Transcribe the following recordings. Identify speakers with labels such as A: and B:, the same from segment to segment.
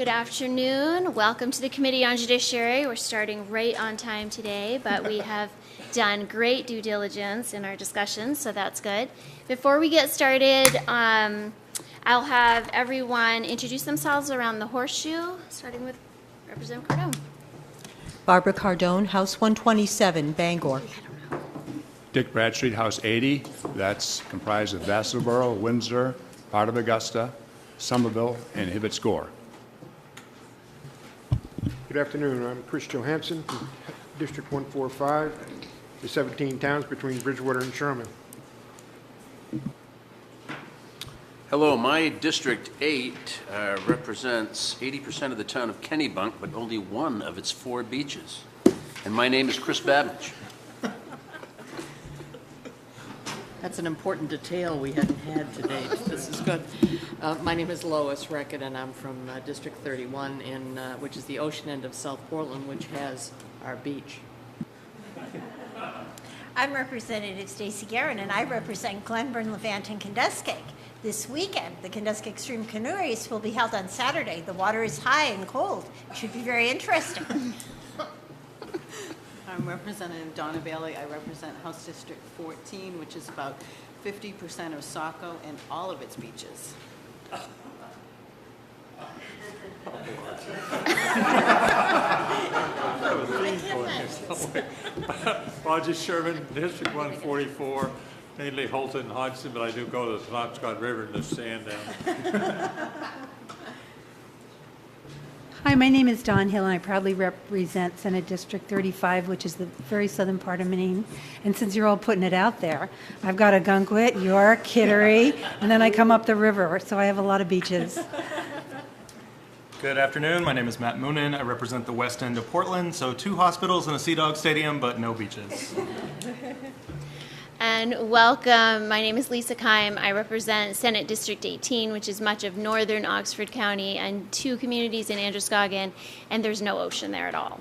A: Good afternoon. Welcome to the Committee on Judiciary. We're starting right on time today, but we have done great due diligence in our discussions, so that's good. Before we get started, I'll have everyone introduce themselves around the horseshoe, starting with Representative Cardone.
B: Barbara Cardone, House 127, Bangor.
C: Dick Bradstreet, House 80. That's comprised of Vassalboro, Windsor, part of Augusta, Somerville, and Hibbett Score.
D: Good afternoon. I'm Chris Johansson from District 145, the 17 towns between Bridgewater and Sherman.
E: Hello, my District 8 represents 80% of the town of Kennebunk, but only one of its 4 beaches. And my name is Chris Babich.
F: That's an important detail we hadn't had today. This is good. My name is Lois Reckett, and I'm from District 31, which is the ocean end of South Portland, which has our beach.
G: I'm Representative Stacey Guerin, and I represent Glenburn, Levant, and Kenduskeag. This weekend, the Kenduskeag Extreme Canoe Race will be held on Saturday. The water is high and cold. It should be very interesting.
H: I'm Representative Donna Bailey. I represent House District 14, which is about 50% of Saco and all of its beaches.
I: Roger Sherman, District 144, mainly Holton and Hodgson, but I do go to the Penobscot River and just stand down.
J: Hi, my name is Dawn Hill, and I proudly represent Senate District 35, which is the very southern part of Maine. And since you're all putting it out there, I've got Ogunquit, York, Kittery, and then I come up the river, so I have a lot of beaches.
K: Good afternoon. My name is Matt Moonen. I represent the west end of Portland, so 2 hospitals and a Sea Dog Stadium, but no beaches.
A: And welcome. My name is Lisa Keim. I represent Senate District 18, which is much of northern Oxford County, and 2 communities in Androscoggin, and there's no ocean there at all.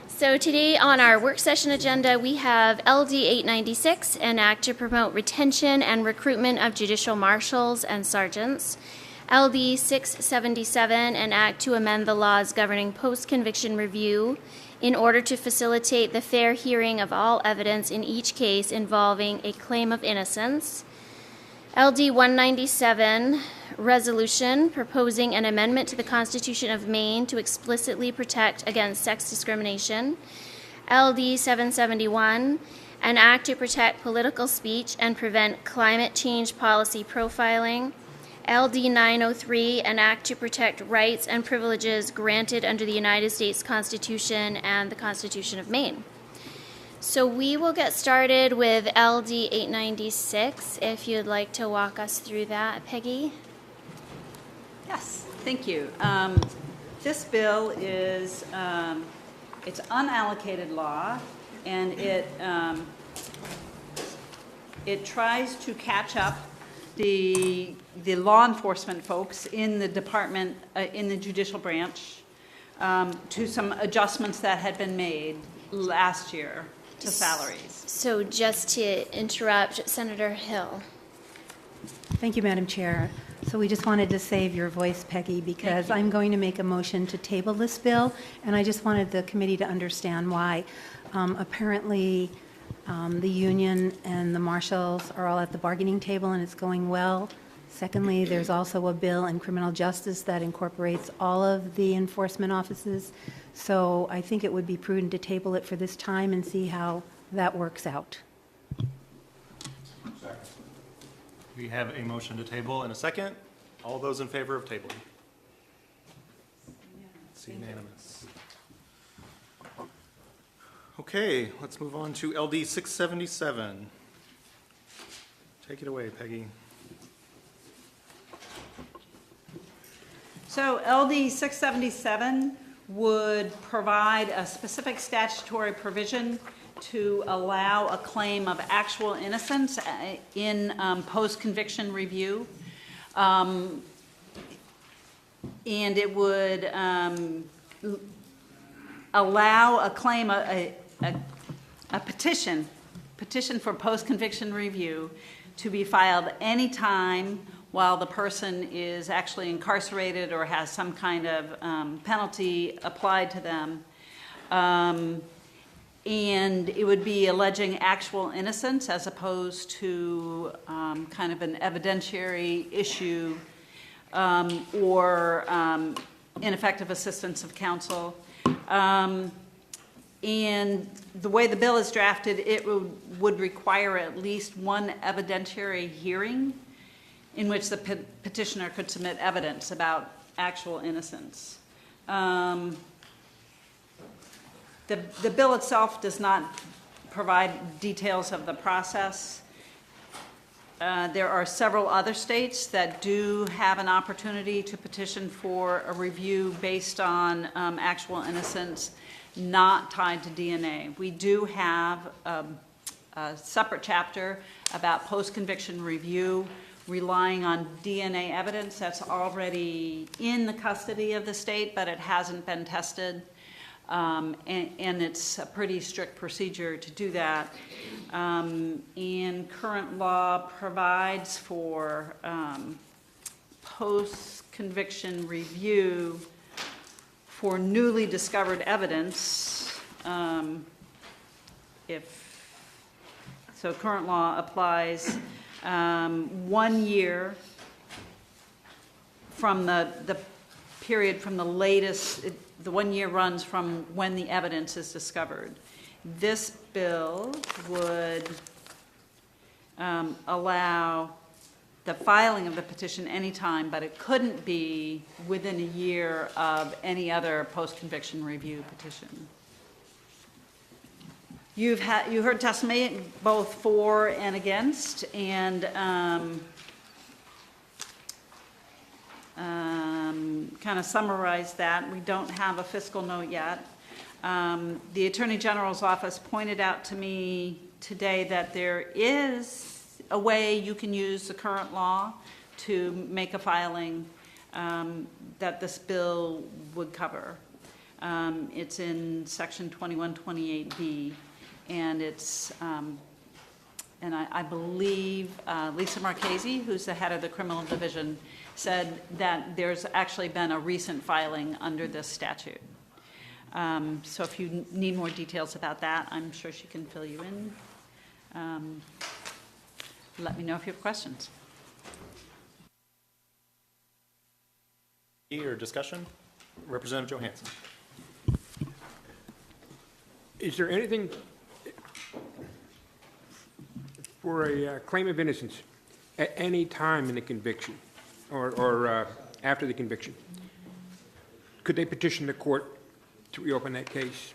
A: So today on our work session agenda, we have LD 896, an act to promote retention and recruitment of judicial marshals and sergeants. LD 677, an act to amend the laws governing post-conviction review in order to facilitate the fair hearing of all evidence in each case involving a claim of innocence. LD 197, resolution proposing an amendment to the Constitution of Maine to explicitly protect against sex discrimination. LD 771, an act to protect political speech and prevent climate change policy profiling. LD 903, an act to protect rights and privileges granted under the United States Constitution and the Constitution of Maine. So we will get started with LD 896, if you'd like to walk us through that, Peggy.
H: Yes, thank you. This bill is, it's unallocated law, and it tries to catch up the law enforcement folks in the department, in the judicial branch, to some adjustments that had been made last year to salaries.
A: So just to interrupt, Senator Hill.
J: Thank you, Madam Chair. So we just wanted to save your voice, Peggy, because I'm going to make a motion to table this bill, and I just wanted the committee to understand why. Apparently, the union and the marshals are all at the bargaining table, and it's going well. Secondly, there's also a bill in criminal justice that incorporates all of the enforcement offices. So I think it would be prudent to table it for this time and see how that works out.
K: We have a motion to table and a second. All those in favor of tabling? It's unanimous. Okay, let's move on to LD 677. Take it away, Peggy.
H: So LD 677 would provide a specific statutory provision to allow a claim of actual innocence in post-conviction review. And it would allow a claim, a petition for post-conviction review to be filed anytime while the person is actually incarcerated or has some kind of penalty applied to them. And it would be alleging actual innocence as opposed to kind of an evidentiary issue or ineffective assistance of counsel. And the way the bill is drafted, it would require at least one evidentiary hearing in which the petitioner could submit evidence about actual innocence. The bill itself does not provide details of the process. There are several other states that do have an opportunity to petition for a review based on actual innocence, not tied to DNA. We do have a separate chapter about post-conviction review relying on DNA evidence that's already in the custody of the state, but it hasn't been tested. And it's a pretty strict procedure to do that. And current law provides for post-conviction review for newly discovered evidence. So current law applies 1 year from the period from the latest. The 1 year runs from when the evidence is discovered. This bill would allow the filing of the petition anytime, but it couldn't be within a year of any other post-conviction review petition. You heard testimony both for and against, and kind of summarize that. We don't have a fiscal note yet. The Attorney General's office pointed out to me today that there is a way you can use the current law to make a filing that this bill would cover. It's in section 2128B, and it's and I believe Lisa Marchese, who's the head of the criminal division, said that there's actually been a recent filing under this statute. So if you need more details about that, I'm sure she can fill you in. Let me know if you have questions.
K: Or discussion? Representative Johansson.
D: Is there anything for a claim of innocence at any time in the conviction or after the conviction? Could they petition the court to reopen that case?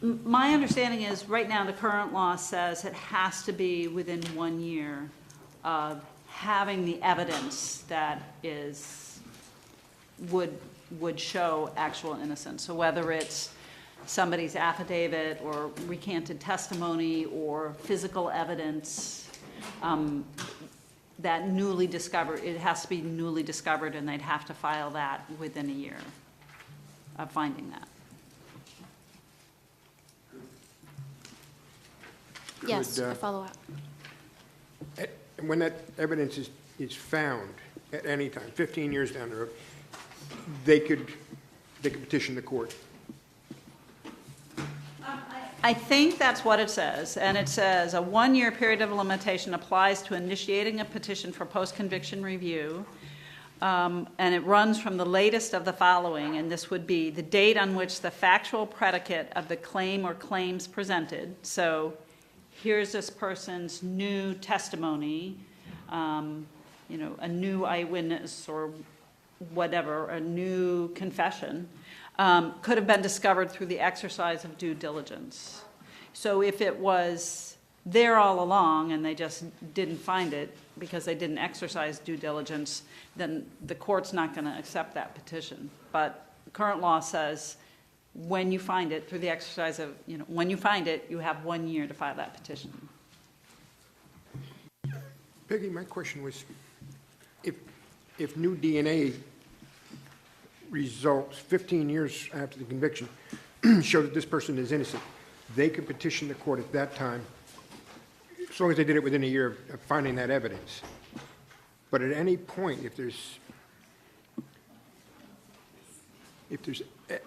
H: My understanding is right now the current law says it has to be within 1 year of having the evidence that would show actual innocence. So whether it's somebody's affidavit or recanted testimony or physical evidence that newly discovered, it has to be newly discovered, and they'd have to file that within a year of finding that.
A: Yes, a follow-up.
D: When that evidence is found at any time, 15 years down the road, they could petition the court.
H: I think that's what it says, and it says a 1 year period of limitation applies to initiating a petition for post-conviction review, and it runs from the latest of the following, and this would be the date on which the factual predicate of the claim or claims presented. So here's this person's new testimony, a new eyewitness or whatever, a new confession, could have been discovered through the exercise of due diligence. So if it was there all along and they just didn't find it because they didn't exercise due diligence, then the court's not going to accept that petition. But current law says when you find it through the exercise of, when you find it, you have 1 year to file that petition.
D: Peggy, my question was, if new DNA results 15 years after the conviction show that this person is innocent, they could petition the court at that time, as long as they did it within a year of finding that evidence. But at any point, if there's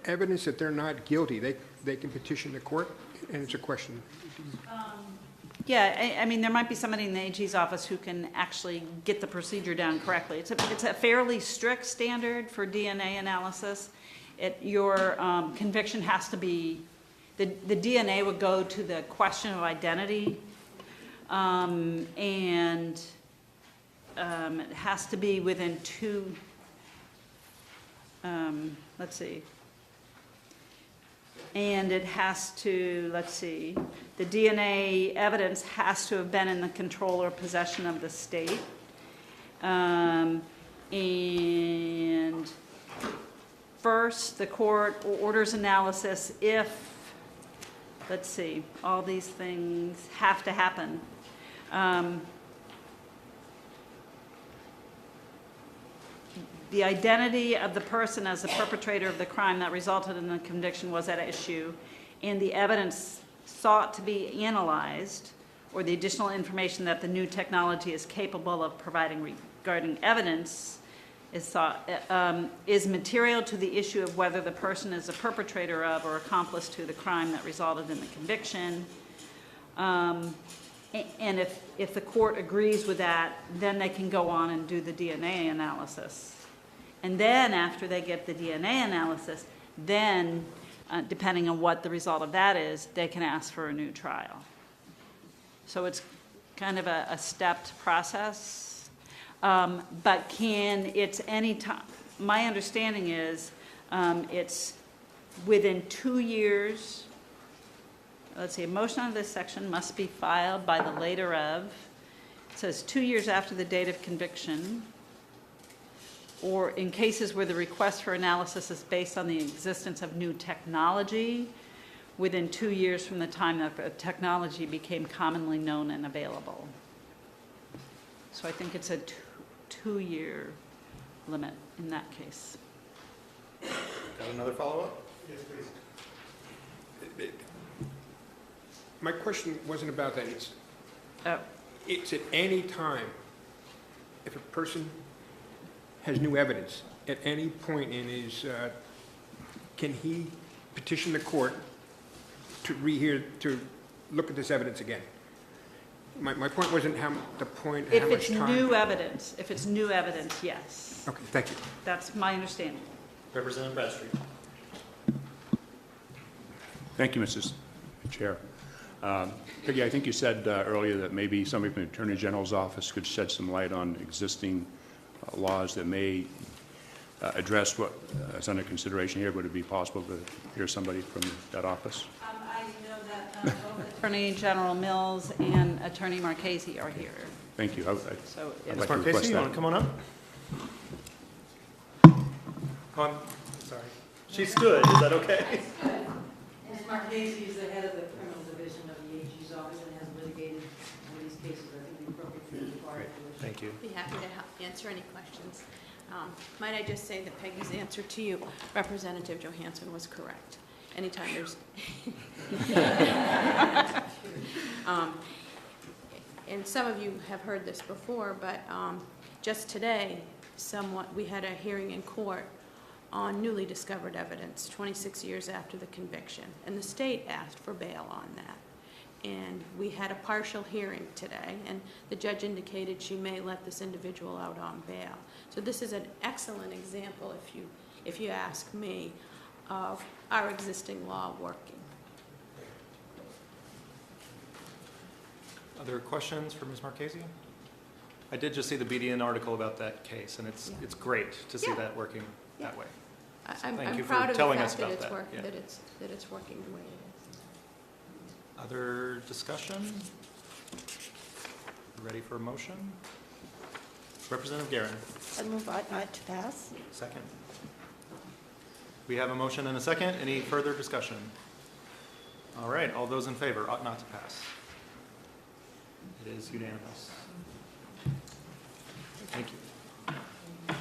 D: evidence that they're not guilty, they can petition the court, and it's a question.
H: Yeah, I mean, there might be somebody in the AG's office who can actually get the procedure down correctly. It's a fairly strict standard for DNA analysis. Your conviction has to be, the DNA would go to the question of identity, and it has to be within let's see. And it has to, the DNA evidence has to have been in the control or possession of the state. And first, the court orders analysis if, all these things have to happen. The identity of the person as the perpetrator of the crime that resulted in the conviction was at issue, and the evidence sought to be analyzed, or the additional information that the new technology is capable of providing regarding evidence is material to the issue of whether the person is a perpetrator of or accomplice to the crime that resulted in the conviction. And if the court agrees with that, then they can go on and do the DNA analysis. And then after they get the DNA analysis, then, depending on what the result of that is, they can ask for a new trial. So it's kind of a stepped process. But it's any time, my understanding is it's within 2 years. A motion on this section must be filed by the later of. It says 2 years after the date of conviction, or in cases where the request for analysis is based on the existence of new technology, within 2 years from the time that the technology became commonly known and available. So I think it's a two-year limit in that case.
K: Got another follow-up? Yes, please.
D: My question wasn't about that. It's at any time, if a person has new evidence, at any point in his, can he petition the court to look at this evidence again? My point wasn't how much time.
H: If it's new evidence, yes.
D: Okay, thank you.
H: That's my understanding.
K: Representative Bradstreet.
C: Thank you, Mrs. Chair. Peggy, I think you said earlier that maybe somebody from the Attorney General's office could shed some light on existing laws that may address what is under consideration here. Would it be possible to hear somebody from that office?
H: I know that both Attorney General Mills and Attorney Marchese are here.
C: Thank you.
H: So
C: I'd
K: Ms.
C: like to request
K: Marchese, you
C: that.
K: want to come on up? Come on. Sorry. She stood. Is that okay?
L: Ms. Marchese is the head of the criminal division of the AG's office and has litigated on these cases. I think the appropriate for the bar.
K: Thank you.
M: Be happy to answer any questions. Might I just say that Peggy's answer to you, Representative Johansson, was correct. Anytime there's... and some of you have heard this before, but just today, we had a hearing in court on newly discovered evidence 26 years after the conviction, and the state asked for bail on that. And we had a partial hearing today, and the judge indicated she may let this individual out on bail. So this is an excellent example, if you ask me, of our existing law working.
K: Other questions for Ms. Marchese? I did just see the BDN article about that case, and it's great to see that working that way.
M: I'm
K: Thank you
M: proud
K: for
M: of
K: telling
M: the
K: us
M: fact
K: about
M: that
K: that.
M: that it's working the way it is.
K: Other discussion? Ready for a motion? Representative Guerin.
G: I move ought to pass.
K: Second. We have a motion and a second. Any further discussion? All right, all those in favor ought not to pass. It is unanimous. Thank you.